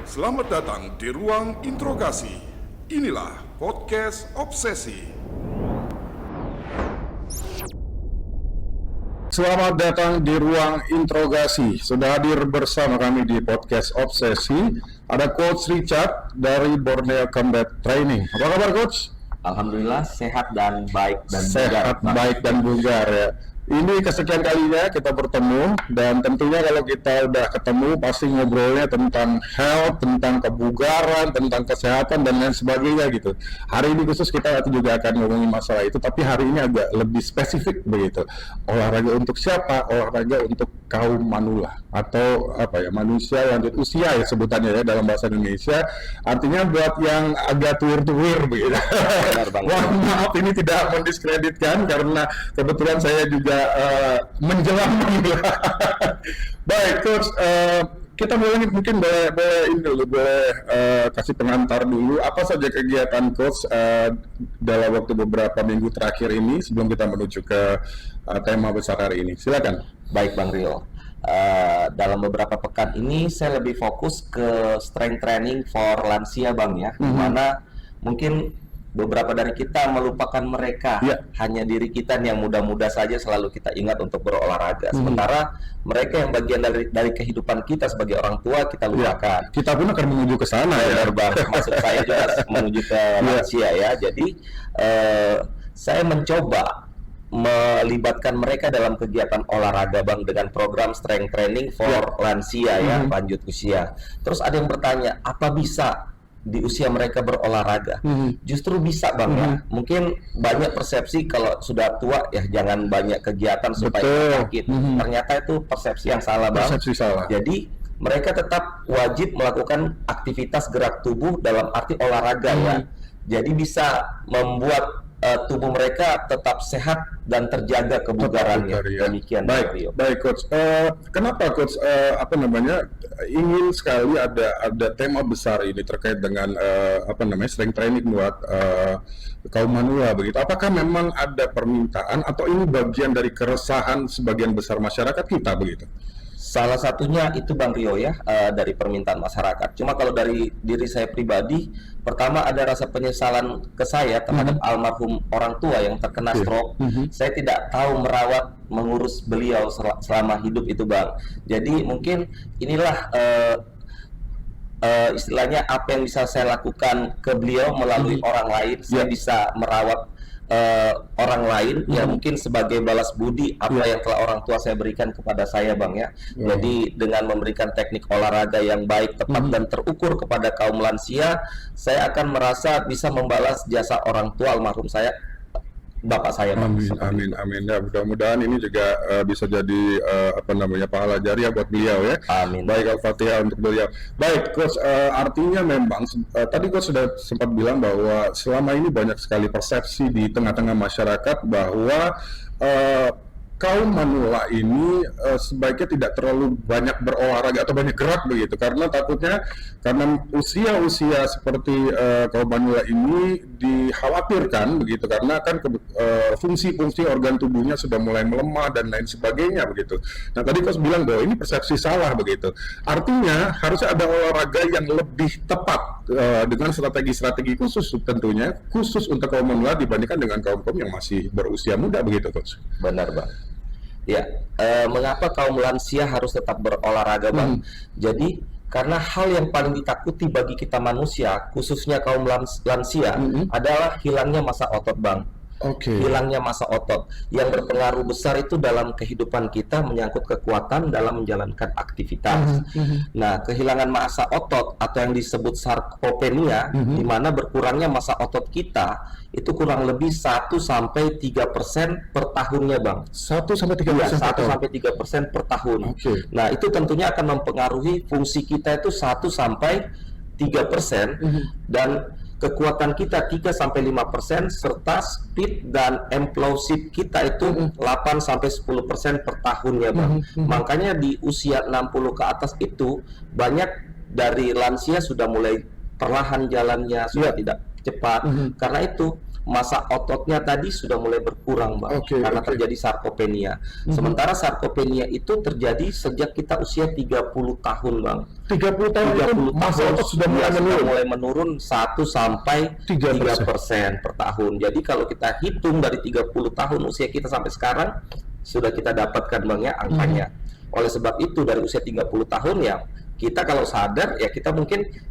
Selamat datang di ruang interogasi. Inilah podcast Obsesi. Selamat datang di ruang interogasi. Sudah hadir bersama kami di podcast Obsesi. Ada Coach Richard dari Borneo Combat Training. Apa kabar, Coach? Alhamdulillah sehat dan baik dan Sehat, bugar, baik dan bugar ya. Ini kesekian kalinya kita bertemu, dan tentunya kalau kita udah ketemu pasti ngobrolnya tentang health, tentang kebugaran, tentang kesehatan dan lain sebagainya gitu. Hari ini khusus kita juga akan ngomongin masalah itu, tapi hari ini agak lebih spesifik begitu. Olahraga untuk siapa? Olahraga untuk kaum manula atau apa ya, manusia lanjut usia ya sebutannya ya dalam bahasa Indonesia. Artinya buat yang agak tuir-tuir begitu. Wah, maaf ini tidak mendiskreditkan karena kebetulan saya juga menjelang manula. Baik, Coach, kita mungkin boleh kasih pengantar dulu apa saja kegiatan Coach dalam waktu beberapa minggu terakhir ini sebelum kita menuju ke tema besar hari ini. Silakan. Baik Bang Rio. Dalam beberapa pekan ini saya lebih fokus ke strength training for lansia Bang ya, dimana mungkin beberapa dari kita melupakan mereka, hanya diri kita yang muda-muda saja selalu kita ingat untuk berolahraga. Sementara mereka yang bagian dari kehidupan kita sebagai orang tua kita lupakan. Kita pun akan menuju ke sana ya, Bang. Maksud saya juga menuju ke lansia ya. Jadi saya mencoba melibatkan mereka dalam kegiatan olahraga Bang dengan program strength training for lansia ya, lanjut usia. Terus ada yang bertanya, apa bisa di usia mereka berolahraga? Justru bisa Bang ya. Mungkin banyak persepsi kalau sudah tua ya jangan banyak kegiatan supaya sakit. Ternyata itu persepsi yang salah Bang. Persepsi salah. Jadi mereka tetap wajib melakukan aktivitas gerak tubuh dalam arti olahraga ya. Jadi bisa membuat tubuh mereka tetap sehat dan terjaga kebugarannya. Demikian. Baik Coach. Kenapa Coach ingin sekali ada tema besar ini terkait dengan strength training buat kaum manula begitu? Apakah memang ada permintaan atau ini bagian dari keresahan sebagian besar masyarakat kita begitu? Salah satunya itu Bang Rio ya, dari permintaan masyarakat. Cuma kalau dari diri saya pribadi, pertama ada rasa penyesalan ke saya terhadap almarhum orang tua yang terkena stroke. Saya tidak tahu merawat, mengurus beliau selama hidup itu Bang. Jadi mungkin inilah istilahnya apa yang bisa saya lakukan ke beliau melalui orang lain. Saya bisa merawat orang lain ya, mungkin sebagai balas budi apa yang telah orang tua saya berikan kepada saya Bang ya. Jadi dengan memberikan teknik olahraga yang baik, tepat dan terukur kepada kaum lansia, saya akan merasa bisa membalas jasa orang tua almarhum saya, bapak saya Bang. Amin. Ya, mudah-mudahan ini juga bisa jadi pahala jariah buat beliau ya. Amin. Baik, Al-Fatihah untuk beliau. Baik, Coach, artinya memang tadi Coach sudah sempat bilang bahwa selama ini banyak sekali persepsi di tengah-tengah masyarakat bahwa kaum manula ini sebaiknya tidak terlalu banyak berolahraga atau banyak gerak begitu, karena takutnya karena usia seperti kaum manula ini dikhawatirkan begitu, karena kan fungsi-fungsi organ tubuhnya sudah mulai melemah dan lain sebagainya begitu. Nah tadi Coach bilang bahwa ini persepsi salah begitu, artinya harusnya ada olahraga yang lebih tepat dengan strategi-strategi khusus, tentunya khusus untuk kaum manula dibandingkan dengan kaum-kaum yang masih berusia muda begitu Coach. Benar Bang. Ya, mengapa kaum lansia harus tetap berolahraga Bang? Jadi karena hal yang paling ditakuti bagi kita manusia, khususnya kaum lansia, adalah hilangnya masa otot Bang. Hilangnya masa otot yang berpengaruh besar itu dalam kehidupan kita, menyangkut kekuatan dalam menjalankan aktivitas. Nah, kehilangan masa otot atau yang disebut sarkopenia, di mana berkurangnya masa otot kita itu kurang lebih 1-3% per tahunnya Bang. 1-3%? 1-3% per tahun. Nah, itu tentunya akan mempengaruhi fungsi kita itu 1-3%, dan kekuatan kita 3-5%, serta speed dan implosive kita itu 8-10% per tahunnya Bang. Makanya di usia 60 ke atas itu banyak dari lansia sudah mulai perlahan jalannya, sudah tidak cepat. Karena itu massa ototnya tadi sudah mulai berkurang, Bang, Oke, karena oke. terjadi sarkopenia. Sementara sarkopenia itu terjadi sejak kita usia 30 tahun, Bang. 30 tahun itu 30 massa tahun otot sudah mulai ya, menurun. mulai menurun 1 sampai 3% per tahun. Jadi kalau kita hitung dari 30 tahun usia kita sampai sekarang sudah kita dapatkan, Bang, ya angkanya. Oleh sebab itu dari usia 30 tahun ya kita kalau sadar ya kita mungkin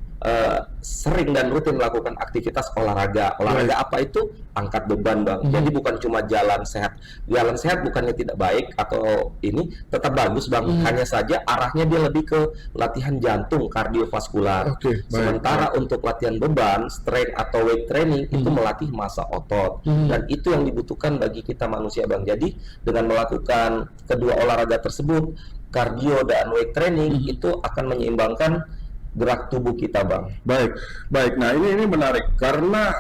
sering dan rutin melakukan aktivitas olahraga. Olahraga apa itu? Angkat beban, Bang. Jadi bukan cuma jalan sehat. Jalan sehat bukannya tidak baik atau ini tetap bagus, Bang. Hanya saja arahnya dia lebih ke latihan jantung, kardiovaskular. Oke, baik, Sementara untuk latihan beban, strength atau weight training itu melatih massa otot. Dan itu yang dibutuhkan bagi kita manusia, Bang. Jadi dengan melakukan kedua olahraga tersebut, kardio dan weight training itu akan menyeimbangkan gerak tubuh kita, Bang. Baik, baik. Nah ini menarik karena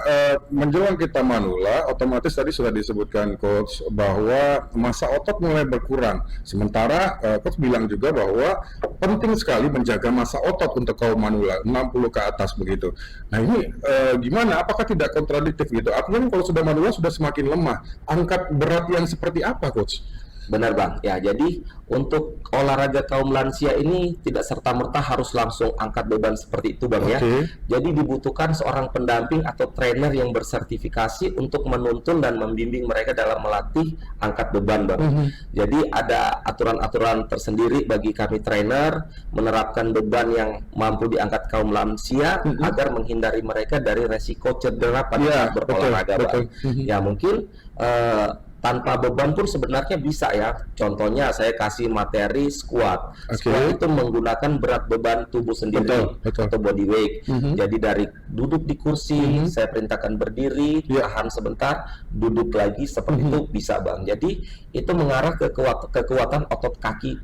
menjelang kita manula, otomatis tadi sudah disebutkan coach bahwa massa otot mulai berkurang. Sementara coach bilang juga bahwa penting sekali menjaga massa otot untuk kaum manula 60 ke atas begitu. Nah ini gimana? Apakah tidak kontradiktif gitu? Artinya kalau sudah manula sudah semakin lemah. Angkat berat yang seperti apa, coach? Benar, Bang. Ya, jadi untuk olahraga kaum lansia ini tidak serta-merta harus langsung angkat beban seperti itu, Bang, ya. Oke. Jadi dibutuhkan seorang pendamping atau trainer yang bersertifikasi untuk menuntun dan membimbing mereka dalam melatih angkat beban, Bang. Jadi ada aturan-aturan tersendiri bagi kami trainer menerapkan beban yang mampu diangkat kaum lansia agar menghindari mereka dari resiko cedera pada Ya, saat berolahraga, betul, Bang. betul. Ya, mungkin tanpa beban pun sebenarnya bisa ya. Contohnya saya kasih materi squat. Oke. Squat itu menggunakan berat beban tubuh sendiri Betul. atau body weight. Jadi dari duduk di kursi, saya perintahkan berdiri, Ya. tahan sebentar, duduk lagi seperti itu bisa, Bang. Jadi itu mengarah ke kekuatan otot kaki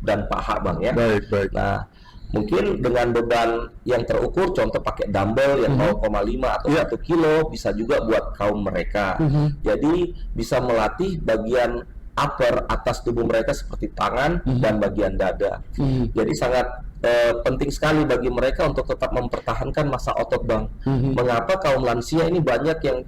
dan paha, Bang, ya. Baik, baik. Nah, mungkin dengan beban yang terukur, contoh pakai dumbbell yang 0,5 atau Ya. 1 kilo, bisa juga buat kaum mereka. Jadi bisa melatih bagian upper atas tubuh mereka seperti tangan dan bagian dada. Jadi sangat penting sekali bagi mereka untuk tetap mempertahankan massa otot, Bang. Mengapa kaum lansia ini banyak yang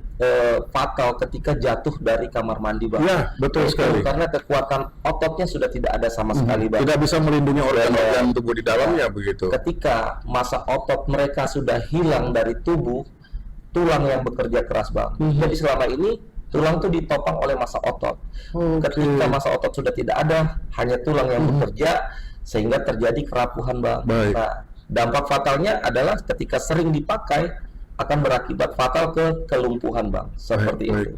fatal ketika jatuh dari kamar mandi, Bang? Ya, betul Itu sekali. karena kekuatan ototnya sudah tidak ada sama sekali, Bang. Tidak bisa melindungi organ-organ tubuh di dalamnya begitu. Ketika massa otot mereka sudah hilang dari tubuh, tulang yang bekerja keras, Bang. Jadi selama ini tulang itu ditopang oleh massa otot. Oke. Ketika massa otot sudah tidak ada, hanya tulang yang bekerja, sehingga terjadi kerapuhan, Bang. Baik. Nah, dampak fatalnya adalah ketika sering dipakai akan berakibat fatal ke kelumpuhan, Bang. Seperti itu.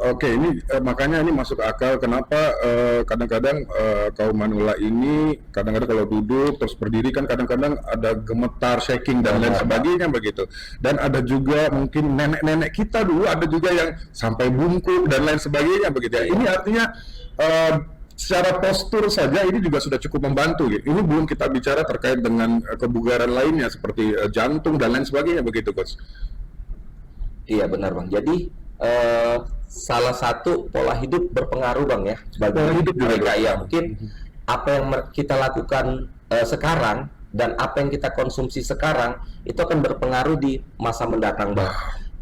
Oke, ini makanya ini masuk akal kenapa kadang-kadang kaum manula ini kadang-kadang kalau duduk terus berdiri kan kadang-kadang ada gemetar, shaking dan lain sebagainya begitu. Dan ada juga mungkin nenek-nenek kita dulu ada juga yang sampai bungkuk dan lain sebagainya begitu ya. Ini artinya secara postur saja ini juga sudah cukup membantu gitu. Ini belum kita bicara terkait dengan kebugaran lainnya seperti jantung dan lain sebagainya begitu, coach. Iya, benar, Bang. Jadi salah satu pola hidup berpengaruh, Bang, ya bagi Pola hidup juga, mereka. Bang. Ya, mungkin apa yang kita lakukan sekarang dan apa yang kita konsumsi sekarang itu akan berpengaruh di masa mendatang, Bang.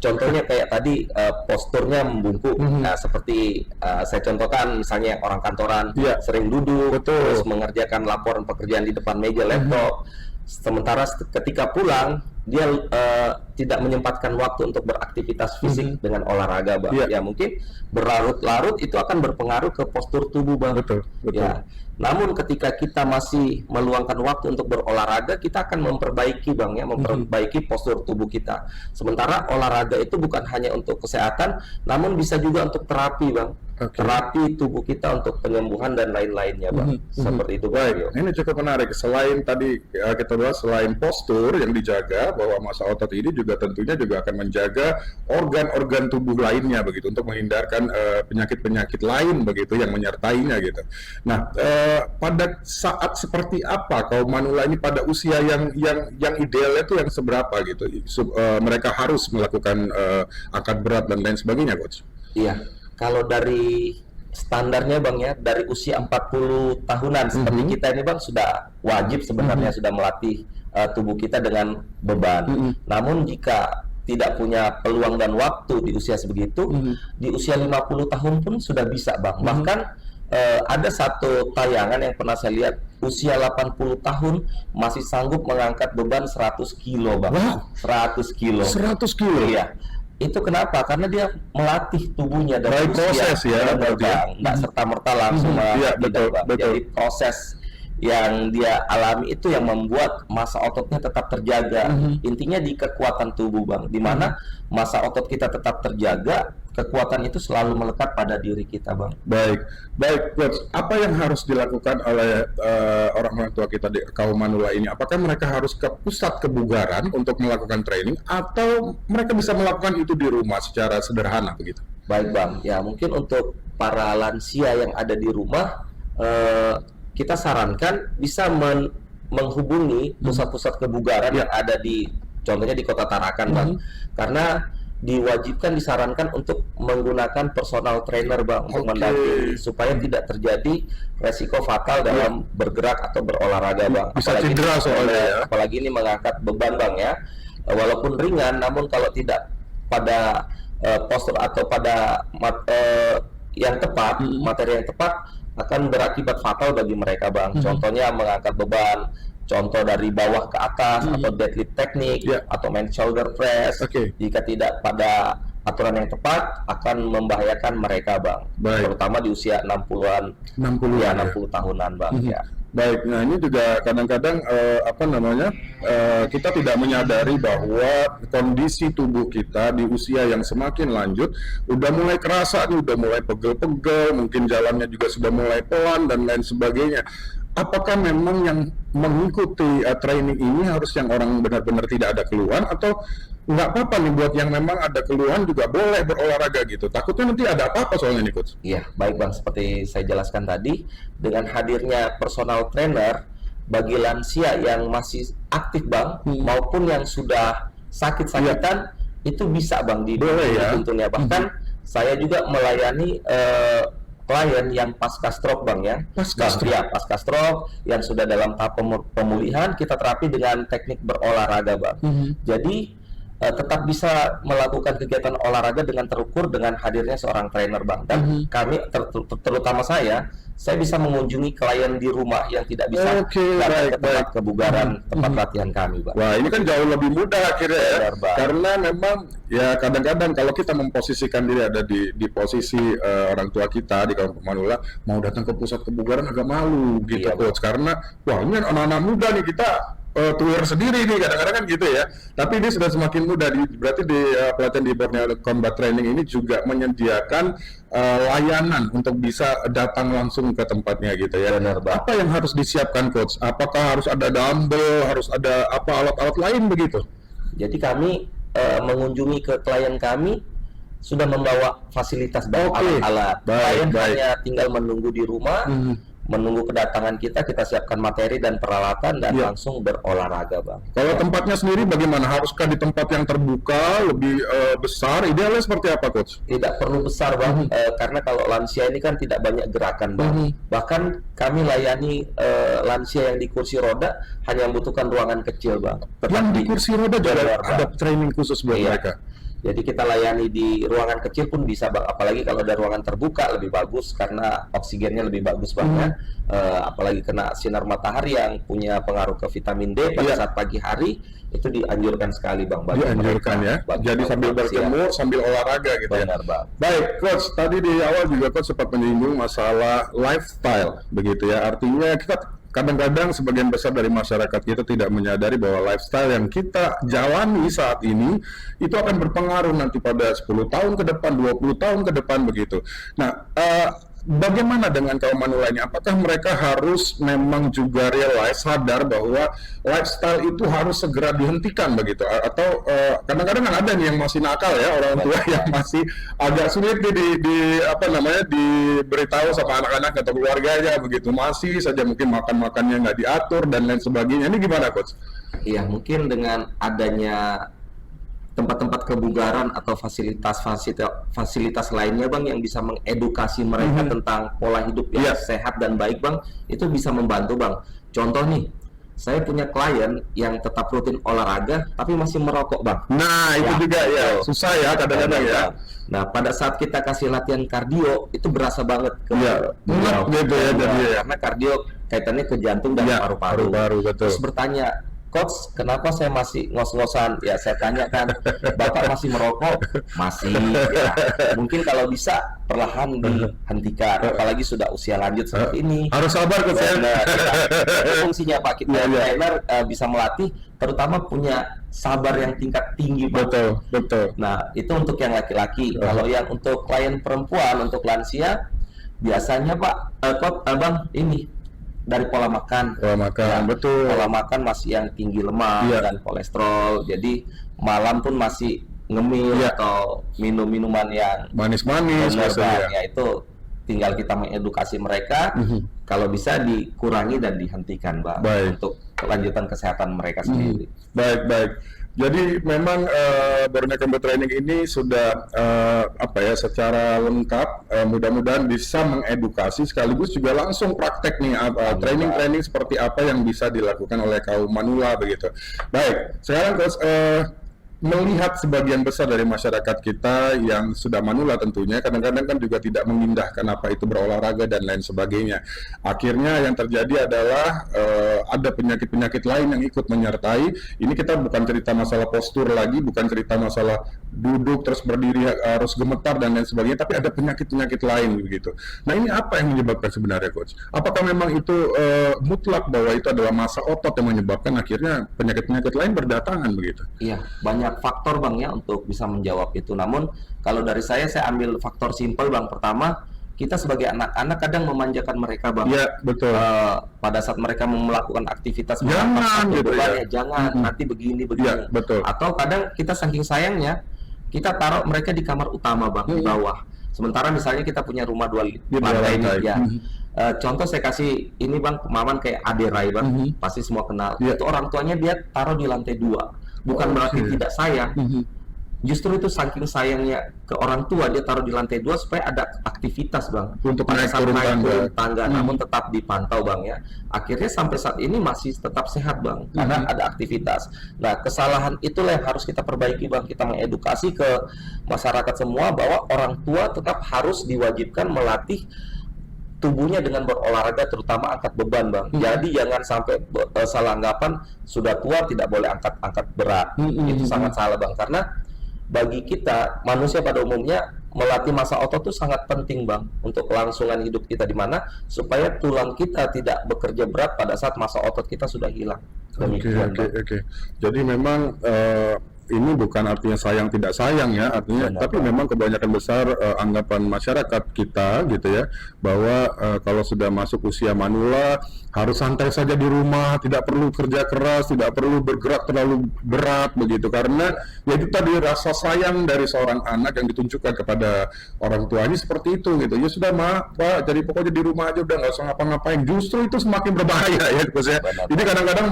Contohnya kayak tadi posturnya membungkuk. Nah, seperti saya contohkan misalnya orang kantoran Iya. sering duduk, Betul. terus mengerjakan laporan pekerjaan di depan meja laptop. Sementara ketika pulang dia tidak menyempatkan waktu untuk beraktivitas fisik dengan olahraga, Bang. Iya. Ya, mungkin berlarut-larut itu akan berpengaruh ke postur tubuh, Bang. Betul, betul. Ya. Namun ketika kita masih meluangkan waktu untuk berolahraga, kita akan memperbaiki, Bang, ya, memperbaiki postur tubuh kita. Sementara olahraga itu bukan hanya untuk kesehatan, namun bisa juga untuk terapi, Bang. Oke. Terapi tubuh kita untuk penyembuhan dan lain-lainnya, Bang. Seperti itu, Bang. Baik, ini cukup menarik. Selain tadi kita bahas selain postur yang dijaga, bahwa massa otot ini juga tentunya juga akan menjaga organ-organ tubuh lainnya begitu untuk menghindarkan penyakit-penyakit lain begitu yang menyertainya gitu. Nah, pada saat seperti apa kaum manula ini pada usia yang idealnya itu yang seberapa gitu? Mereka harus melakukan angkat berat dan lain sebagainya, coach. Iya, kalau dari standarnya, Bang, ya, dari usia 40 tahunan seperti kita ini, Bang, sudah wajib sebenarnya sudah melatih tubuh kita dengan beban. Namun jika tidak punya peluang dan waktu di usia sebegitu, di usia 50 tahun pun sudah bisa Bang. Bahkan ada satu tayangan yang pernah saya lihat, usia 80 tahun masih sanggup mengangkat beban 100 kilo Bang. Wow. 100 kilo. 100 kilo? Iya. Itu kenapa? Karena dia melatih tubuhnya dari By proses ya, berarti ya. nggak serta-merta langsung Iya, tidak, betul, Bang. betul. Jadi proses yang dia alami itu yang membuat massa ototnya tetap terjaga. Intinya di kekuatan tubuh Bang, di mana massa otot kita tetap terjaga, kekuatan itu selalu melekat pada diri kita Bang. Baik, baik, Coach. Apa yang harus dilakukan oleh orang-orang tua kita di kaum manula ini? Apakah mereka harus ke pusat kebugaran untuk melakukan training, atau mereka bisa melakukan itu di rumah secara sederhana begitu? Baik Bang, ya mungkin untuk para lansia yang ada di rumah, kita sarankan bisa menghubungi pusat-pusat kebugaran yang ada di, contohnya di Kota Tarakan Bang, karena diwajibkan disarankan untuk menggunakan personal trainer Bang, untuk mendampingi supaya tidak terjadi resiko fatal dalam bergerak atau berolahraga Bang. Bisa cedera soalnya ya. Apalagi ini mengangkat beban Bang ya, walaupun ringan, namun kalau tidak pada postur atau pada yang tepat, materi yang tepat, akan berakibat fatal bagi mereka Bang. Contohnya mengangkat beban, contoh dari bawah ke atas, atau deadlift teknik, atau main shoulder press. Jika tidak pada aturan yang tepat, akan membahayakan mereka Bang. Terutama di usia 60-an, 60 tahunan Bang ya. Baik, nah ini juga kadang-kadang kita tidak menyadari bahwa kondisi tubuh kita di usia yang semakin lanjut udah mulai kerasa nih, udah mulai pegel-pegel, mungkin jalannya juga sudah mulai pelan dan lain sebagainya. Apakah memang yang mengikuti training ini harus yang orang benar-benar tidak ada keluhan, atau nggak apa-apa nih buat yang memang ada keluhan juga boleh berolahraga gitu? Takutnya nanti ada apa-apa soalnya nih Coach. Iya, baik Bang, seperti saya jelaskan tadi, dengan hadirnya personal trainer bagi lansia yang masih aktif Bang, maupun yang sudah sakit-sakitan, itu bisa Bang tentunya. Bahkan saya juga melayani klien yang pasca stroke Bang ya. Pasca stroke yang sudah dalam tahap pemulihan, kita terapi dengan teknik berolahraga Bang. Jadi tetap bisa melakukan kegiatan olahraga dengan terukur dengan hadirnya seorang trainer Bang. Dan kami terutama saya bisa mengunjungi klien di rumah yang tidak bisa datang ke tempat kebugaran, tempat latihan kami Bang. Wah, ini kan jauh lebih mudah akhirnya ya. Karena memang ya kadang-kadang kalau kita memposisikan diri ada di posisi orang tua kita di kaum manula, mau datang ke pusat kebugaran agak malu gitu Coach. Karena wah ini anak-anak muda nih, kita tuir sendiri nih kadang-kadang kan gitu ya. Tapi ini sudah semakin mudah. Berarti di pelatihan di Borneo Combat Training ini juga menyediakan layanan untuk bisa datang langsung ke tempatnya gitu ya. Apa yang harus disiapkan Coach? Apakah harus ada dumbbell, harus ada apa alat-alat lain begitu? Jadi kami mengunjungi ke klien kami sudah membawa fasilitas dan alat-alat. Klien hanya tinggal menunggu di rumah, menunggu kedatangan kita siapkan materi dan peralatan dan langsung berolahraga Bang. Kalau tempatnya sendiri bagaimana? Haruskah di tempat yang terbuka, lebih besar? Idealnya seperti apa Coach? Tidak perlu besar Bang, karena kalau lansia ini kan tidak banyak gerakan Bang. Bahkan kami layani lansia yang di kursi roda hanya membutuhkan ruangan kecil Bang. Yang di kursi roda juga ada training khusus buat mereka? Jadi kita layani di ruangan kecil pun bisa Bang, apalagi kalau ada ruangan terbuka lebih bagus karena oksigennya lebih bagus Bang ya. Apalagi kena sinar matahari yang punya pengaruh ke vitamin D pada saat pagi hari, itu dianjurkan sekali Bang. Dianjurkan ya. Jadi sambil berjemur, sambil olahraga gitu ya. Benar Bang. Baik Coach, tadi di awal juga Coach sempat menyinggung masalah lifestyle begitu ya. Artinya kita kadang-kadang sebagian besar dari masyarakat kita tidak menyadari bahwa lifestyle yang kita jalani saat ini itu akan berpengaruh nanti pada 10 tahun ke depan, 20 tahun ke depan begitu. Nah, bagaimana dengan kaum manula ini? Apakah mereka harus memang juga realize, sadar bahwa lifestyle itu harus segera dihentikan begitu? Atau kadang-kadang kan ada nih yang masih nakal ya, orang tua yang masih agak sulit diberitahu sama anak-anak atau keluarganya begitu, masih saja mungkin makan-makannya nggak diatur dan lain sebagainya. Ini gimana Coach? Iya, mungkin dengan adanya tempat-tempat kebugaran atau fasilitas lainnya Bang yang bisa mengedukasi mereka tentang pola hidup yang sehat dan baik Bang, itu bisa membantu Bang. Contoh nih, saya punya klien yang tetap rutin olahraga tapi masih merokok, Bang. Nah, itu Ya, juga ya, betul. susah ya kadang-kadang ya. Nah, pada saat kita kasih latihan kardio itu berasa banget ke Iya, enak beliau. gitu ya jadinya ya. Karena kardio kaitannya ke jantung dan Iya, paru-paru. paru-paru, betul. Terus bertanya, Coach, kenapa saya masih ngos-ngosan? Ya, saya tanya kan, Bapak masih merokok? Masih. Ya. Mungkin kalau bisa perlahan dihentikan, apalagi sudah usia lanjut seperti ini. Harus sabar Coach ya. Benar. Itu fungsinya Pak, kita Iya, iya. trainer bisa melatih, terutama punya sabar yang tingkat tinggi, Pak. Betul, betul. Nah, itu untuk yang laki-laki. Kalau yang untuk klien perempuan, untuk lansia, biasanya Pak, Bang, ini dari pola makan. Pola makan, betul. Pola makan masih yang tinggi lemak Iya. dan kolesterol. Jadi malam pun masih ngemil Iya. atau minum minuman yang Manis-manis benar, biasanya Bang. ya. Ya itu tinggal kita mengedukasi mereka. Kalau bisa dikurangi dan dihentikan, Bang, Baik. untuk kelanjutan kesehatan mereka sendiri. Baik, baik. Jadi memang Borneo Combat Training ini sudah secara lengkap mudah-mudahan bisa mengedukasi sekaligus juga langsung praktek nih training-training seperti apa yang bisa dilakukan oleh kaum manula begitu. Baik, sekarang Coach, melihat sebagian besar dari masyarakat kita yang sudah manula tentunya kadang-kadang kan juga tidak mengindahkan apa itu berolahraga dan lain sebagainya. Akhirnya yang terjadi adalah ada penyakit-penyakit lain yang ikut menyertai. Ini kita bukan cerita masalah postur lagi, bukan cerita masalah duduk terus berdiri harus gemetar dan lain sebagainya, tapi ada penyakit-penyakit lain begitu. Nah, ini apa yang menyebabkan sebenarnya Coach? Apakah memang itu mutlak bahwa itu adalah massa otot yang menyebabkan akhirnya penyakit-penyakit lain berdatangan begitu? Iya, banyak faktor Bang ya untuk bisa menjawab itu. Namun kalau dari saya ambil faktor simpel Bang. Pertama, kita sebagai anak-anak kadang memanjakan mereka Bang. Iya, betul. Pada saat mereka melakukan aktivitas Jangan mengangkat gitu beban, ya. jangan nanti begini. Iya, betul. Atau kadang kita saking sayangnya kita taruh mereka di kamar utama Bang, di bawah. Sementara misalnya kita punya rumah dua lantai lantai. nih, ya. Contoh saya kasih ini Bang, pemahaman kayak Ade Rai Bang, pasti semua kenal. Iya. Itu orang tuanya dia taruh di lantai 2. Bukan berarti tidak sayang. Justru itu saking sayangnya ke orang tua, dia taruh di lantai 2 supaya ada aktivitas Bang. Untuk Pada naik saat turun naik tangga. turun tangga, namun tetap dipantau Bang ya. Akhirnya sampai saat ini masih tetap sehat Bang, karena ada aktivitas. Nah, kesalahan itulah yang harus kita perbaiki Bang. Kita mengedukasi ke masyarakat semua bahwa orang tua tetap harus diwajibkan melatih tubuhnya dengan berolahraga, terutama angkat beban Bang. Jadi jangan sampai salah anggapan sudah tua tidak boleh angkat berat. Itu sangat salah Bang, karena bagi kita manusia pada umumnya melatih massa otot itu sangat penting Bang untuk kelangsungan hidup kita, di mana supaya tulang kita tidak bekerja berat pada saat massa otot kita sudah hilang. Demikian, Bang. Oke. Jadi memang ini bukan artinya sayang tidak sayang ya, artinya Benar, tapi Pak. memang kebanyakan besar anggapan masyarakat kita gitu ya, bahwa kalau sudah masuk usia manula harus santai saja di rumah, tidak perlu kerja keras, tidak perlu bergerak terlalu berat begitu, karena ya itu tadi rasa sayang dari seorang anak yang ditunjukkan kepada orang tuanya seperti itu gitu. Ya sudah Pak, jadi pokoknya di rumah aja udah nggak usah ngapa-ngapain. Justru itu semakin berbahaya ya Coach ya. Benar, Jadi kadang-kadang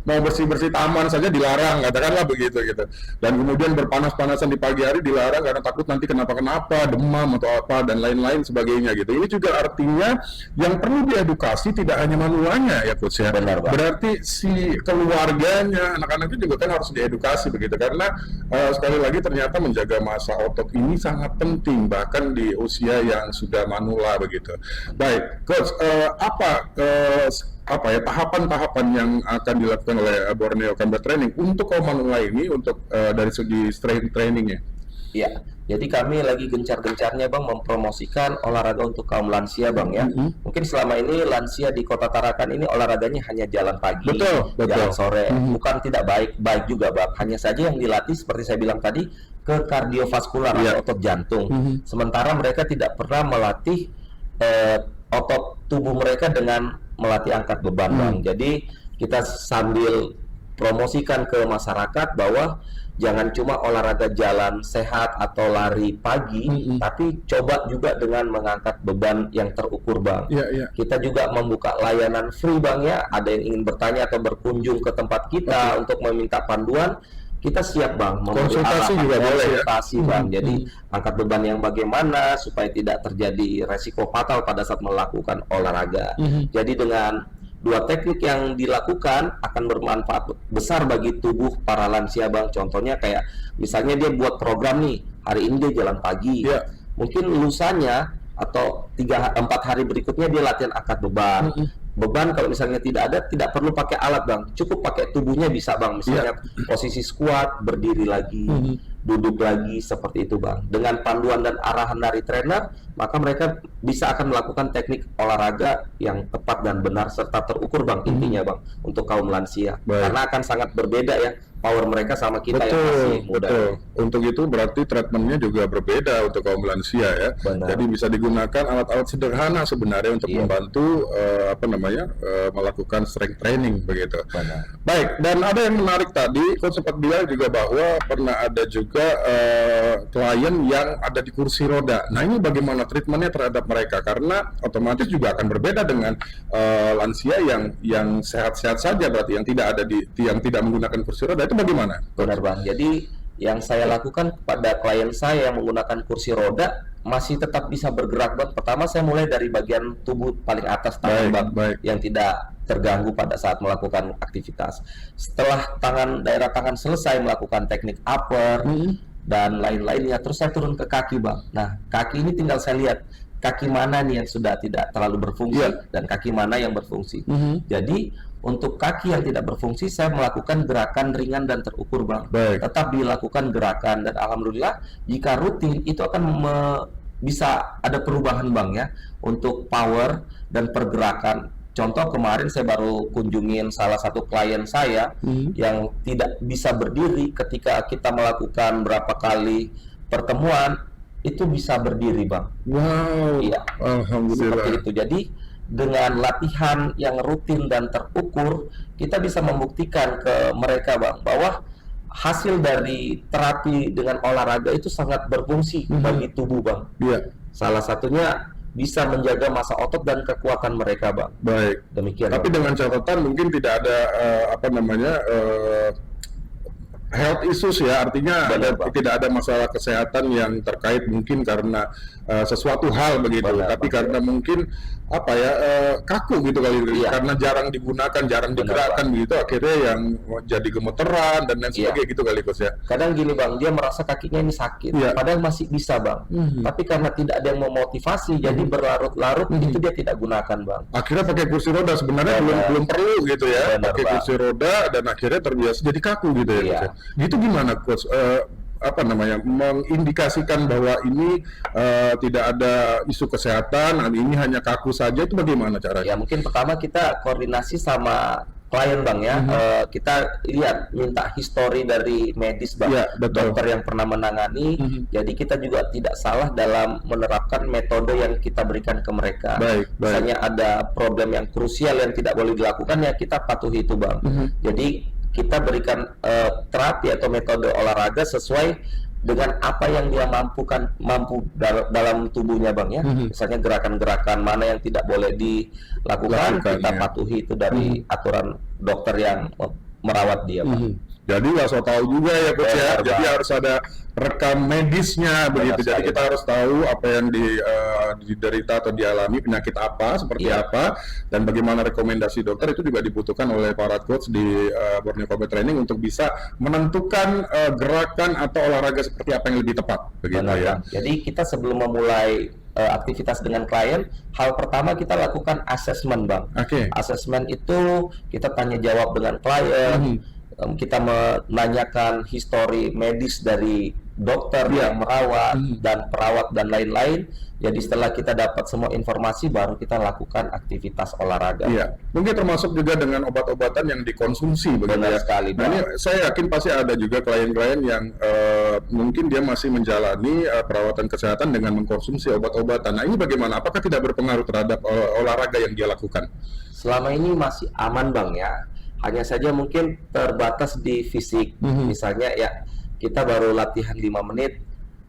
mau bersih-bersih taman saja dilarang, katakanlah begitu gitu. Dan kemudian berpanas-panasan di pagi hari dilarang karena takut nanti kenapa-kenapa, demam atau apa dan lain-lain sebagainya gitu. Ini juga artinya yang perlu diedukasi tidak hanya manualnya ya Coach ya. Benar, Pak. Berarti si keluarganya, anak-anaknya juga kan harus diedukasi begitu, karena sekali lagi ternyata menjaga massa otot ini sangat penting bahkan di usia yang sudah manula begitu. Baik, Coach, apa ya tahapan-tahapan yang akan dilakukan oleh Borneo Combat Training untuk kaum manula ini untuk dari segi strength trainingnya? Ya, jadi kami lagi gencar-gencarnya Bang mempromosikan olahraga untuk kaum lansia Bang ya. Mungkin selama ini lansia di Kota Tarakan ini olahraganya hanya jalan pagi, Betul. jalan sore. Bukan tidak baik juga Bang. Hanya saja yang dilatih seperti saya bilang tadi ke kardiovaskular Iya. atau otot jantung. Sementara mereka tidak pernah melatih otot tubuh mereka dengan melatih angkat beban Bang. Jadi kita sambil promosikan ke masyarakat bahwa jangan cuma olahraga jalan sehat atau lari pagi, tapi coba juga dengan mengangkat beban yang terukur Bang. Iya. Kita juga membuka layanan free Bang ya. Ada yang ingin bertanya atau berkunjung ke tempat kita untuk meminta panduan, kita siap Bang. Memberi Konsultasi arahan juga boleh ya? konsultasi Bang. Jadi angkat beban yang bagaimana supaya tidak terjadi resiko fatal pada saat melakukan olahraga. Jadi dengan dua teknik yang dilakukan akan bermanfaat besar bagi tubuh para lansia Bang. Contohnya kayak misalnya dia buat program nih, hari ini dia jalan pagi, mungkin lusanya atau 3-4 hari berikutnya dia latihan angkat beban. Beban kalau misalnya tidak ada, tidak perlu pakai alat Bang, cukup pakai tubuhnya bisa Bang. Misalnya posisi squat, berdiri lagi, duduk lagi, seperti itu Bang. Dengan panduan dan arahan dari trainer, maka mereka bisa akan melakukan teknik olahraga yang tepat dan benar serta terukur Bang, intinya Bang, untuk kaum lansia. Karena akan sangat berbeda ya power mereka sama kita yang masih muda. Untuk itu berarti treatmentnya juga berbeda untuk kaum lansia ya. Jadi bisa digunakan alat-alat sederhana sebenarnya untuk membantu melakukan strength training begitu. Baik, dan ada yang menarik tadi, Coach sempat bilang juga bahwa pernah ada juga klien yang ada di kursi roda. Nah ini bagaimana treatmentnya terhadap mereka? Karena otomatis juga akan berbeda dengan lansia yang sehat-sehat saja, berarti yang tidak menggunakan kursi roda. Itu bagaimana? Benar Bang. Jadi yang saya lakukan kepada klien saya yang menggunakan kursi roda masih tetap bisa bergerak Bang. Pertama saya mulai dari bagian tubuh paling atas tangan Bang, yang tidak terganggu pada saat melakukan aktivitas. Setelah daerah tangan selesai melakukan teknik upper dan lain-lainnya, terus saya turun ke kaki Bang. Nah kaki ini tinggal saya lihat kaki mana nih yang sudah tidak terlalu berfungsi dan kaki mana yang berfungsi. Jadi untuk kaki yang tidak berfungsi, saya melakukan gerakan ringan dan terukur Bang. Tetap dilakukan gerakan, dan alhamdulillah jika rutin itu akan bisa ada perubahan Bang ya untuk power dan pergerakan. Contoh kemarin saya baru kunjungin salah satu klien saya yang tidak bisa berdiri, ketika kita melakukan berapa kali pertemuan itu bisa berdiri Bang. Wow. Iya. Alhamdulillah. Seperti itu. Jadi dengan latihan yang rutin dan terukur, kita bisa membuktikan ke mereka Bang bahwa hasil dari terapi dengan olahraga itu sangat berfungsi bagi tubuh Bang. Salah satunya bisa menjaga massa otot dan kekuatan mereka Bang. Baik. Demikian. Tapi dengan catatan mungkin tidak ada health issues ya, artinya tidak ada masalah kesehatan yang terkait mungkin karena sesuatu hal begitu, tapi karena mungkin kaku gitu kali, karena jarang digunakan, jarang digerakkan gitu, akhirnya yang jadi gemeteran dan lain sebagainya gitu kali Coach ya. Kadang gini Bang, dia merasa kakinya ini sakit, padahal masih bisa Bang, tapi karena tidak ada yang memotivasi, jadi berlarut-larut itu dia tidak gunakan Bang. Akhirnya pakai kursi roda, sebenarnya belum perlu gitu ya, pakai kursi roda dan akhirnya terbiasa jadi kaku gitu ya Coach ya. Gitu gimana Coach? Mengindikasikan bahwa ini tidak ada isu kesehatan, ini hanya kaku saja, itu bagaimana caranya? Ya mungkin pertama kita koordinasi sama klien Bang ya, kita lihat, minta histori dari medis Bang, dokter yang pernah menangani, jadi kita juga tidak salah dalam menerapkan metode yang kita berikan ke mereka. Misalnya ada problem yang krusial yang tidak boleh dilakukan, ya kita patuhi itu Bang. Jadi kita berikan terapi atau metode olahraga sesuai dengan apa yang dia mampu dalam tubuhnya Bang ya. Misalnya gerakan-gerakan mana yang tidak boleh dilakukan, kita patuhi itu dari aturan dokter yang merawat dia Bang. Jadi nggak so tahu juga ya Coach ya. Jadi harus ada rekam medisnya begitu. Jadi kita harus tahu apa yang diderita atau dialami, penyakit apa, seperti apa, dan bagaimana rekomendasi dokter itu juga dibutuhkan oleh para coach di Borneo Combat Training untuk bisa menentukan gerakan atau olahraga seperti apa yang lebih tepat begitu ya. Jadi kita sebelum memulai aktivitas dengan klien, hal pertama kita lakukan assessment Bang. Assessment itu kita tanya jawab dengan klien, kita menanyakan histori medis dari dokter yang merawat dan perawat dan lain-lain. Jadi setelah kita dapat semua informasi, baru kita lakukan aktivitas olahraga. Mungkin termasuk juga dengan obat-obatan yang dikonsumsi. Benar sekali. Nah, ini saya yakin pasti ada juga klien-klien yang mungkin dia masih menjalani perawatan kesehatan dengan mengkonsumsi obat-obatan. Nah ini bagaimana? Apakah tidak berpengaruh terhadap olahraga yang dia lakukan? Selama ini masih aman Bang ya. Hanya saja mungkin terbatas di fisik. Misalnya ya kita baru latihan 5 menit,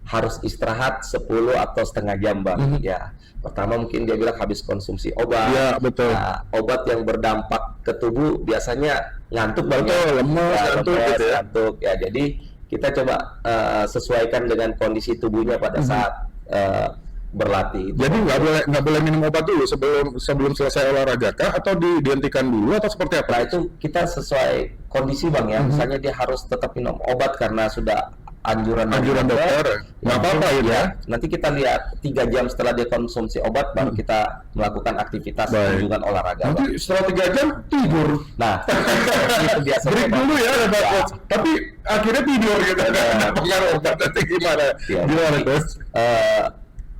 harus istirahat 10 atau setengah jam Bang. Ya, pertama mungkin dia bilang habis konsumsi obat. Nah, obat yang berdampak ke tubuh biasanya ngantuk Bang. Lemas, ngantuk ya. Jadi kita coba sesuaikan dengan kondisi tubuhnya pada saat berlatih. Jadi nggak boleh minum obat dulu sebelum selesai olahraga kah, atau dihentikan dulu atau seperti apa? Nah, itu kita sesuai kondisi Bang ya. Misalnya dia harus tetap minum obat karena sudah anjuran dokter, nggak apa-apa ya. Nanti kita lihat 3 jam setelah dia konsumsi obat baru kita melakukan aktivitas kunjungan olahraga. Nanti setelah 3 jam tidur. Nah, itu biasa. Break dulu ya, Coach. Tapi akhirnya tidur gitu. Pengaruh obat nanti gimana? Gimana, Coach?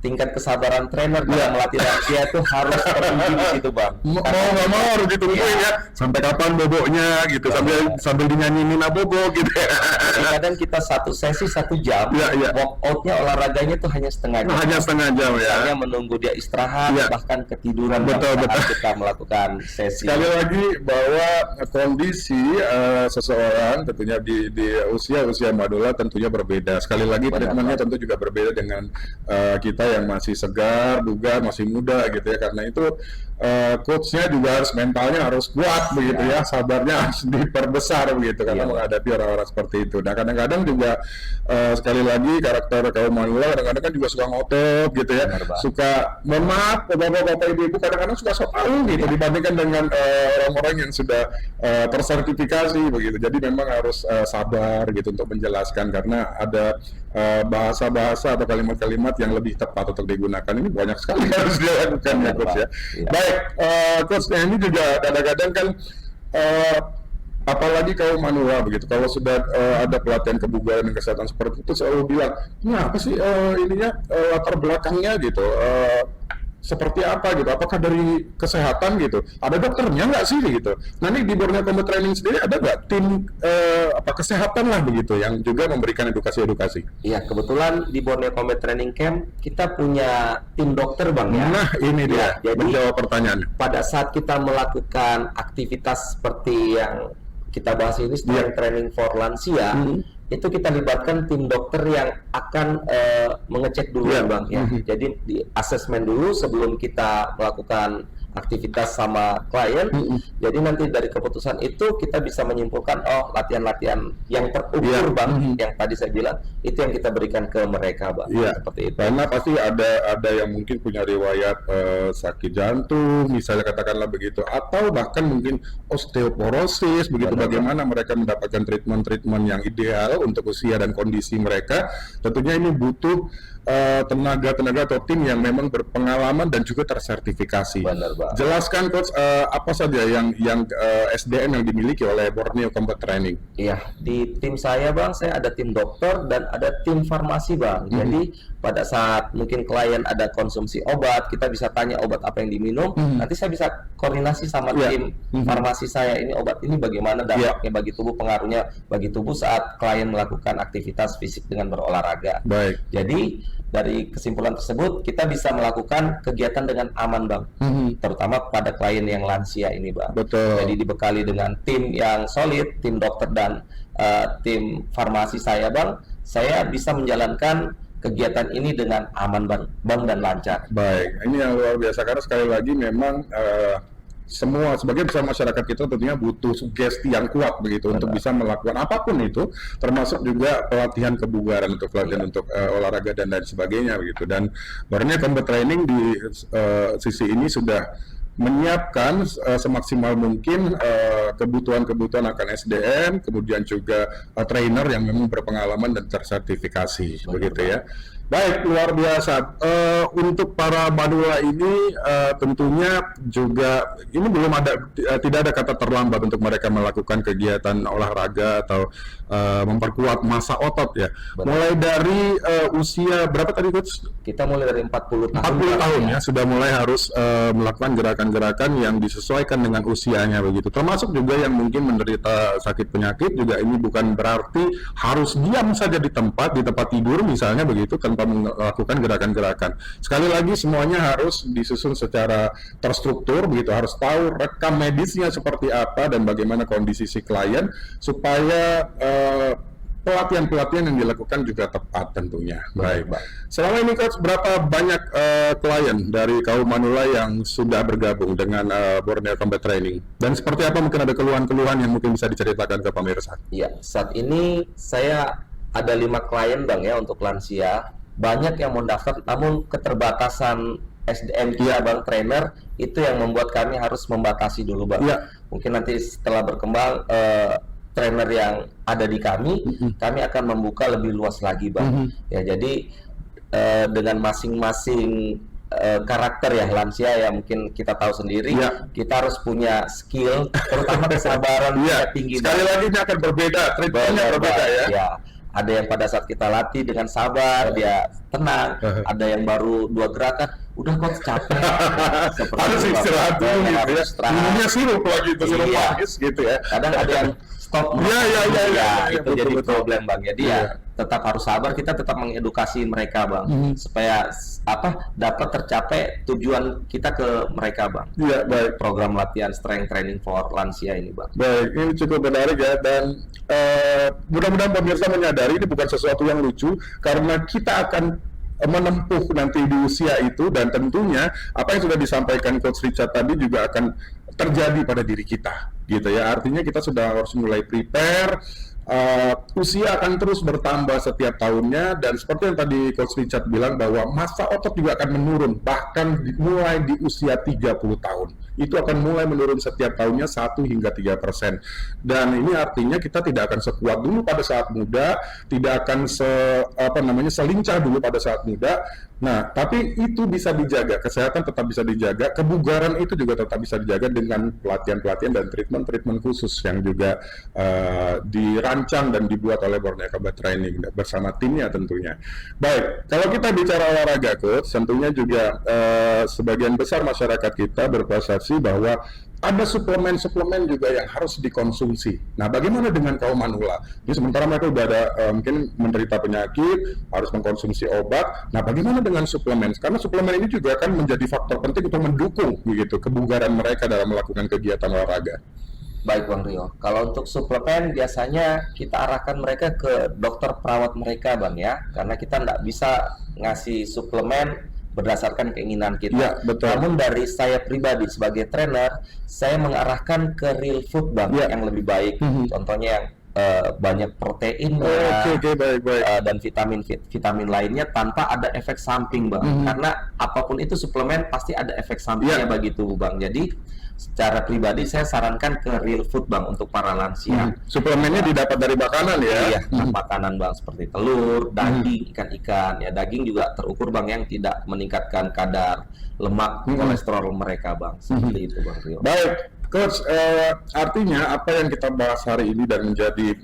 Tingkat kesabaran trainer dalam melatih lansia itu harus tertinggi di situ Bang. Mau nggak mau harus ditungguin ya. Sampai kapan boboknya gitu, sambil dinyanyiin bobo gitu. Kadang kita satu sesi 1 jam, walkoutnya olahraganya itu hanya setengah jam. Hanya setengah jam ya. Hanya menunggu dia istirahat, bahkan ketiduran betul. kita melakukan sesi. Sekali lagi bahwa kondisi seseorang tentunya di usia madula tentunya berbeda. Sekali lagi treatmentnya tentu juga berbeda dengan kita yang masih segar, bugar, masih muda gitu ya. Karena itu coachnya juga harus mentalnya harus kuat begitu ya, sabarnya harus diperbesar begitu karena menghadapi orang-orang seperti itu. Nah kadang-kadang juga sekali lagi karakter kaum manula kadang-kadang kan juga suka ngotot gitu ya, suka mohon maaf bapak-bapak ibu-ibu kadang-kadang suka sok tahu gitu dibandingkan dengan orang-orang yang sudah tersertifikasi begitu. Jadi memang harus sabar gitu untuk menjelaskan karena ada bahasa-bahasa atau kalimat-kalimat yang lebih tepat untuk digunakan. Ini banyak sekali harus dilakukan ya Coach ya. Baik, Coach, ini juga kadang-kadang kan apalagi kaum manula begitu, kalau sudah ada pelatihan kebugaran dan kesehatan seperti itu selalu bilang, ini apa sih latar belakangnya gitu, seperti apa gitu, apakah dari kesehatan gitu, ada dokternya nggak sih gitu. Nah ini di Borneo Combat Training sendiri ada nggak tim kesehatan lah begitu yang juga memberikan edukasi-edukasi? Iya, kebetulan di Borneo Combat Training Camp kita punya tim dokter Bang ya. Nah ini dia, jadi menjawab pertanyaan. Pada saat kita melakukan aktivitas seperti yang kita bahas ini, strength training for lansia, itu kita libatkan tim dokter yang akan mengecek dulu Bang ya. Jadi di asesmen dulu sebelum kita melakukan aktivitas sama klien. Jadi nanti dari keputusan itu kita bisa menyimpulkan latihan-latihan yang terukur Bang, yang tadi saya bilang itu yang kita berikan ke mereka Bang. Seperti itu. Karena pasti ada yang mungkin punya riwayat sakit jantung misalnya katakanlah begitu, atau bahkan mungkin osteoporosis begitu. Bagaimana mereka mendapatkan treatment yang ideal untuk usia dan kondisi mereka. Tentunya ini butuh tenaga atau tim yang memang berpengalaman dan juga tersertifikasi. Benar, Bang. Jelaskan Coach, apa saja yang SDM yang dimiliki oleh Borneo Combat Training? Iya, di tim saya Bang, saya ada tim dokter dan ada tim farmasi Bang. Jadi pada saat mungkin klien ada konsumsi obat, kita bisa tanya obat apa yang diminum. Nanti saya bisa koordinasi sama tim farmasi saya, ini obat ini bagaimana dampaknya bagi tubuh, pengaruhnya bagi tubuh saat klien melakukan aktivitas fisik dengan berolahraga. Baik. Jadi dari kesimpulan tersebut kita bisa melakukan kegiatan dengan aman Bang, terutama pada klien yang lansia ini Bang. Betul. Jadi dibekali dengan tim yang solid, tim dokter dan tim farmasi saya Bang, saya bisa menjalankan kegiatan ini dengan aman Bang dan lancar. Baik, ini yang luar biasa karena sekali lagi memang semua sebagai besar masyarakat kita tentunya butuh sugesti yang kuat begitu untuk bisa melakukan apapun itu, termasuk juga pelatihan kebugaran untuk pelatihan untuk olahraga dan lain sebagainya begitu. Dan Borneo Combat Training di sisi ini sudah menyiapkan semaksimal mungkin kebutuhan akan SDM, kemudian juga trainer yang memang berpengalaman dan tersertifikasi begitu ya. Baik, luar biasa. Untuk para manula ini tentunya juga ini belum ada, tidak ada kata terlambat untuk mereka melakukan kegiatan olahraga atau memperkuat massa otot ya. Mulai dari usia berapa tadi Coach? Kita mulai dari 40 tahun ya, sudah mulai harus melakukan gerakan-gerakan yang disesuaikan dengan usianya begitu. Termasuk juga yang mungkin menderita sakit penyakit juga, ini bukan berarti harus diam saja di tempat tidur misalnya begitu tanpa melakukan gerakan-gerakan. Sekali lagi semuanya harus disusun secara terstruktur begitu, harus tahu rekam medisnya seperti apa dan bagaimana kondisi si klien supaya pelatihan-pelatihan yang dilakukan juga tepat tentunya. Baik. Selama ini Coach, berapa banyak klien dari kaum manula yang sudah bergabung dengan Borneo Combat Training? Dan seperti apa mungkin ada keluhan-keluhan yang mungkin bisa diceritakan ke pemirsa? Iya, saat ini saya ada 5 klien Bang ya untuk lansia. banyak yang mau daftar, namun keterbatasan SDM kita bang, trainer itu yang membuat kami harus membatasi dulu bang. Mungkin nanti setelah berkembang trainer yang ada di kami akan membuka lebih luas lagi bang. Ya jadi dengan masing-masing karakter ya lansia ya, mungkin kita tahu sendiri kita harus punya skill, terutama kesabaran yang tinggi. Sekali lagi ini akan berbeda, treatmentnya berbeda ya. Ada yang pada saat kita latih dengan sabar dia tenang, ada yang baru 2 gerakan udah kok capek, harus istirahat dulu gitu ya. Minumnya sirup lagi itu, sirup manis gitu ya. Kadang ada yang stop. Itu jadi problem bang. Jadi tetap harus sabar, kita tetap mengedukasi mereka bang, supaya dapat tercapai tujuan kita ke mereka bang. Baik. Program latihan strength training for lansia ini bang. Baik, ini cukup menarik ya, dan mudah-mudahan pemirsa menyadari ini bukan sesuatu yang lucu, karena kita akan menempuh nanti di usia itu, dan tentunya apa yang sudah disampaikan Coach Richard tadi juga akan terjadi pada diri kita, gitu ya. Artinya kita sudah harus mulai prepare. Usia akan terus bertambah setiap tahunnya, dan seperti yang tadi Coach Richard bilang bahwa massa otot juga akan menurun, bahkan mulai di usia 30 tahun itu akan mulai menurun setiap tahunnya 1 hingga 3%. Dan ini artinya kita tidak akan sekuat dulu pada saat muda, tidak akan selincah dulu pada saat muda. Nah, tapi itu bisa dijaga, kesehatan tetap bisa dijaga, kebugaran itu juga tetap bisa dijaga dengan pelatihan-pelatihan dan treatment-treatment khusus yang juga dirancang dan dibuat oleh Borneo Combat Training bersama timnya tentunya. Baik, kalau kita bicara olahraga Coach, tentunya juga sebagian besar masyarakat kita berpersepsi bahwa ada suplemen-suplemen juga yang harus dikonsumsi. Nah, bagaimana dengan kaum manula? Jadi sementara mereka sudah ada mungkin menderita penyakit, harus mengkonsumsi obat. Nah, bagaimana dengan suplemen? Karena suplemen ini juga akan menjadi faktor penting untuk mendukung begitu kebugaran mereka dalam melakukan kegiatan olahraga. Baik Bang Rio, kalau untuk suplemen biasanya kita arahkan mereka ke dokter perawat mereka Bang ya, karena kita nggak bisa ngasih suplemen berdasarkan keinginan kita. Betul. Namun dari saya pribadi sebagai trainer, saya mengarahkan ke real food Bang yang lebih baik. Contohnya yang banyak protein dan vitamin lainnya tanpa ada efek samping Bang. Karena apapun itu suplemen pasti ada efek sampingnya bagi tubuh Bang. Jadi secara pribadi saya sarankan ke real food Bang untuk para lansia. Suplemennya didapat dari makanan ya? Iya, makanan Bang, seperti telur, daging, ikan-ikan. Ya, daging juga terukur Bang yang tidak meningkatkan kadar lemak kolesterol mereka Bang. Seperti itu Bang Rio. Baik, Coach, artinya apa yang kita bahas hari ini dan menjadi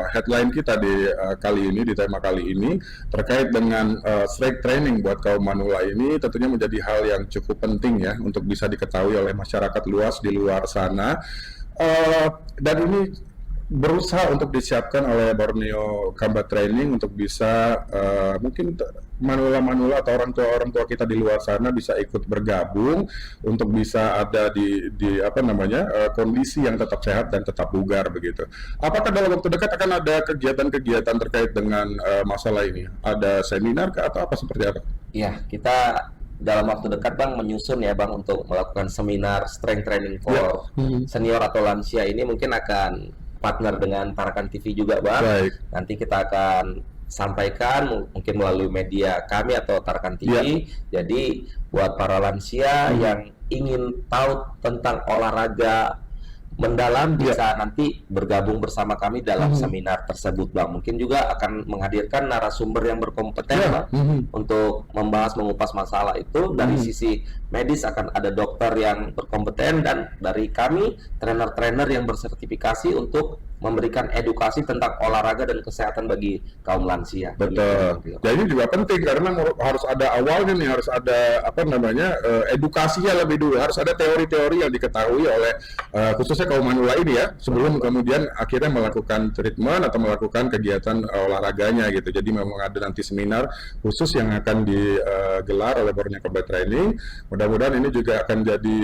headline kita di tema kali ini terkait dengan strength training buat kaum manula ini tentunya menjadi hal yang cukup penting ya untuk bisa diketahui oleh masyarakat luas di luar sana, dan ini berusaha untuk disiapkan oleh Borneo Combat Training untuk bisa mungkin manula-manula atau orang tua kita di luar sana bisa ikut bergabung untuk bisa ada di kondisi yang tetap sehat dan tetap bugar begitu. Apakah dalam waktu dekat akan ada kegiatan-kegiatan terkait dengan masalah ini? Ada seminar atau apa seperti apa? Iya, kita dalam waktu dekat Bang menyusun ya Bang untuk melakukan seminar strength training for senior atau lansia. Ini mungkin akan partner dengan Tarakan TV juga Bang. Baik. Nanti kita akan sampaikan mungkin melalui media kami atau Tarakan TV. Jadi buat para lansia yang ingin tahu tentang olahraga mendalam bisa nanti bergabung bersama kami dalam seminar tersebut Bang. Mungkin juga akan menghadirkan narasumber yang berkompeten Bang untuk membahas mengupas masalah itu. Dari sisi medis akan ada dokter yang berkompeten, dan dari kami trainer-trainer yang bersertifikasi untuk memberikan edukasi tentang olahraga dan kesehatan bagi kaum lansia. Betul. Jadi ini juga penting karena harus ada awalnya nih, harus ada edukasinya lebih dulu, harus ada teori-teori yang diketahui oleh khususnya kaum manula ini ya, sebelum kemudian akhirnya melakukan treatment atau melakukan kegiatan olahraganya gitu. Jadi memang ada nanti seminar khusus yang akan digelar oleh Borneo Combat Training. Mudah-mudahan ini juga akan jadi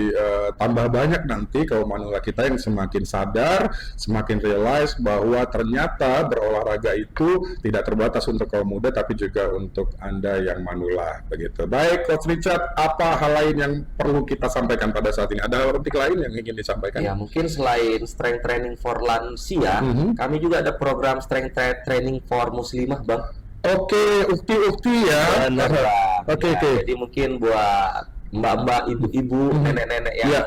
tambah banyak nanti kaum manula kita yang semakin sadar, semakin realize bahwa ternyata berolahraga itu tidak terbatas untuk kaum muda tapi juga untuk Anda yang manula begitu. Baik, Coach Richard, apa hal lain yang perlu kita sampaikan pada saat ini? Ada topik lain yang ingin disampaikan? Ya, mungkin selain strength training for lansia, kami juga ada program strength training for muslimah, Bang. Oke, ukti-ukti ya. Benar, Bang. Oke, Ya, oke. Jadi mungkin buat mbak-mbak, ibu-ibu, nenek-nenek yang Iya.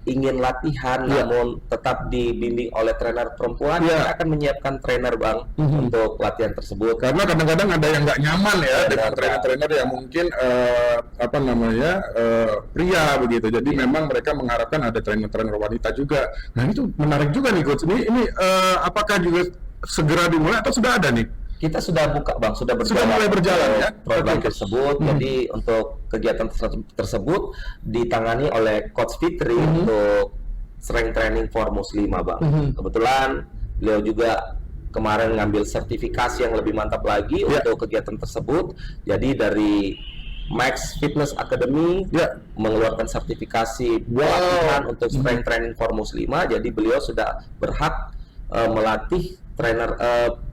ingin latihan Iya. namun tetap dibimbing oleh trainer perempuan, Iya. kita akan menyiapkan trainer, Bang, untuk latihan tersebut. Karena kadang-kadang ada yang nggak nyaman ya Benar, dengan Bang. trainer-trainer yang mungkin pria begitu. Jadi memang mereka mengharapkan ada trainer-trainer wanita juga. Nah itu menarik juga nih coach. Ini apakah juga segera dimulai atau sudah ada nih? Kita sudah buka, Bang, sudah mulai berjalan, ya? program Oke. tersebut. Jadi untuk kegiatan tersebut ditangani oleh Coach Fitri untuk strength training for Muslimah, Bang. Kebetulan beliau juga kemarin ngambil sertifikasi yang lebih mantap lagi Ya. untuk kegiatan tersebut. Jadi dari Max Fitness Academy Ya. mengeluarkan sertifikasi Wow. pelatihan untuk strength training for Muslimah. Jadi beliau sudah berhak melatih trainer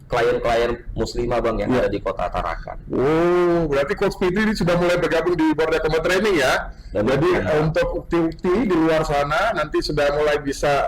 klien-klien muslimah, Bang, yang Ya. ada di Kota Tarakan. Oh, berarti Coach Fitri ini sudah mulai bergabung di Borneo Combat Training ya. Benar, Jadi benar. untuk ukti-ukti di luar sana nanti sudah mulai bisa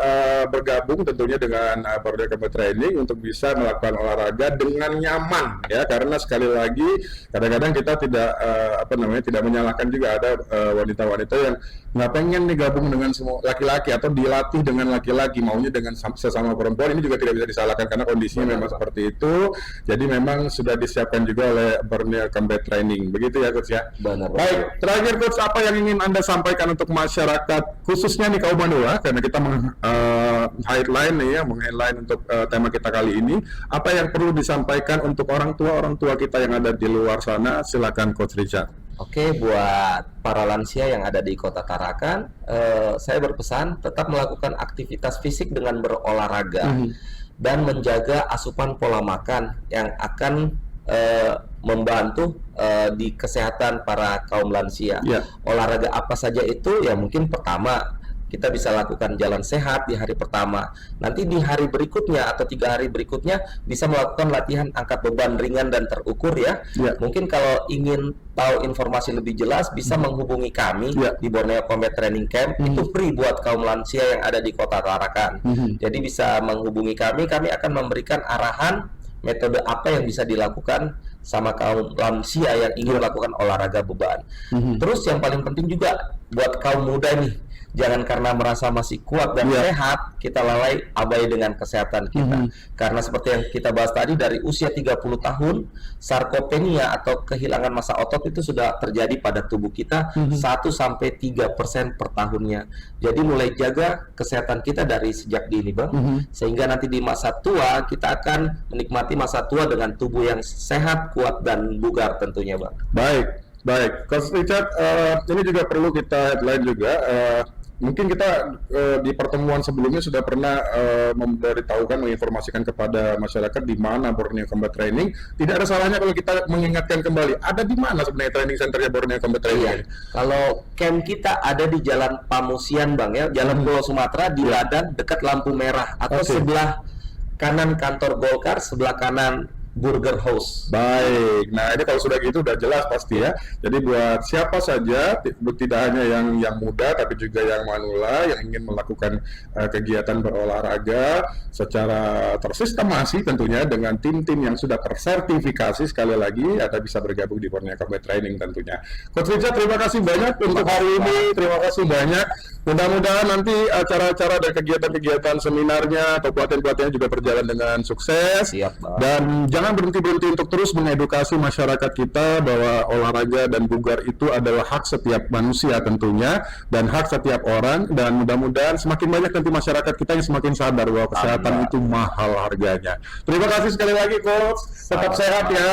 bergabung tentunya dengan Borneo Combat Training untuk bisa melakukan olahraga dengan nyaman ya. Karena sekali lagi kadang-kadang kita tidak menyalahkan juga ada wanita-wanita yang nggak pengen nih gabung dengan semua laki-laki atau dilatih dengan laki-laki, maunya dengan sesama perempuan. Ini juga tidak bisa disalahkan karena kondisinya memang seperti itu. Jadi memang sudah disiapkan juga oleh Borneo Combat Training. Begitu ya coach ya. Benar, Baik, terakhir coach, apa yang ingin Anda sampaikan untuk masyarakat khususnya nih kaum Mandua, karena kita meng-highlight nih ya, meng-highlight untuk tema kita kali ini. Apa yang perlu disampaikan untuk orang tua kita yang ada di luar sana? Silakan Coach Richard. Oke, buat para lansia yang ada di Kota Tarakan, saya berpesan tetap melakukan aktivitas fisik dengan berolahraga dan menjaga asupan pola makan yang akan membantu di kesehatan para kaum lansia. Ya. Olahraga apa saja itu? Ya mungkin pertama kita bisa lakukan jalan sehat di hari pertama. Nanti di hari berikutnya atau 3 hari berikutnya bisa melakukan latihan angkat beban ringan dan terukur ya. Ya. Mungkin kalau ingin tahu informasi lebih jelas bisa menghubungi kami Ya. di Borneo Combat Training Camp. Itu free buat kaum lansia yang ada di Kota Tarakan. Jadi bisa menghubungi kami akan memberikan arahan metode apa yang bisa dilakukan sama kaum lansia yang ingin melakukan olahraga beban. Terus yang paling penting juga buat kaum muda nih, jangan karena merasa masih kuat dan Iya. sehat kita lalai abai dengan kesehatan kita. Karena seperti yang kita bahas tadi, dari usia 30 tahun sarkopenia atau kehilangan massa otot itu sudah terjadi pada tubuh kita 1-3% per tahunnya. Jadi mulai jaga kesehatan kita dari sejak dini, Bang. Sehingga nanti di masa tua kita akan menikmati masa tua dengan tubuh yang sehat, kuat dan bugar tentunya, Bang. Baik, Coach Richard, ini juga perlu kita headline juga. Mungkin kita di pertemuan sebelumnya sudah pernah memberitahukan, menginformasikan kepada masyarakat di mana Borneo Combat Training. Tidak ada salahnya kalau kita mengingatkan kembali, ada di mana sebenarnya training centernya Borneo Combat Training? Iya. Kalau camp kita ada di Jalan Pamusian, Bang, ya, Jalan Pulau Sumatera di Ladang dekat lampu merah atau Oke. sebelah kanan kantor Golkar, sebelah kanan Burger House. Baik, nah ini kalau sudah gitu udah jelas pasti ya. Jadi buat siapa saja, tidak hanya yang muda, tapi juga yang manula yang ingin melakukan kegiatan berolahraga secara tersistemasi tentunya dengan tim-tim yang sudah tersertifikasi, sekali lagi Anda bisa bergabung di Borneo Combat Training tentunya. Coach Richard, terima kasih banyak untuk hari ini, terima kasih banyak. Mudah-mudahan nanti acara-acara dan kegiatan-kegiatan seminarnya atau pelatihan-pelatihannya juga berjalan dengan sukses. Siap, Bang. Dan jangan berhenti-berhenti untuk terus mengedukasi masyarakat kita bahwa olahraga dan bugar itu adalah hak setiap manusia tentunya, dan hak setiap orang, dan mudah-mudahan semakin banyak nanti masyarakat kita yang semakin sadar bahwa kesehatan Amin. itu mahal harganya. Terima kasih sekali lagi Coach, tetap sehat ya.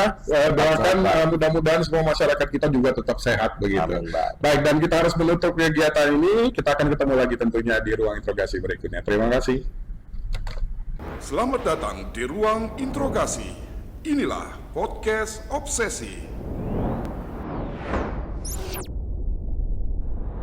Doakan sehat. mudah-mudahan semua masyarakat kita juga tetap sehat begitu. Amin, Bang. Baik, dan kita harus menutup kegiatan ini, kita akan ketemu lagi tentunya di ruang interogasi berikutnya. Terima kasih. Selamat datang di ruang interogasi. Inilah podcast Obsesi.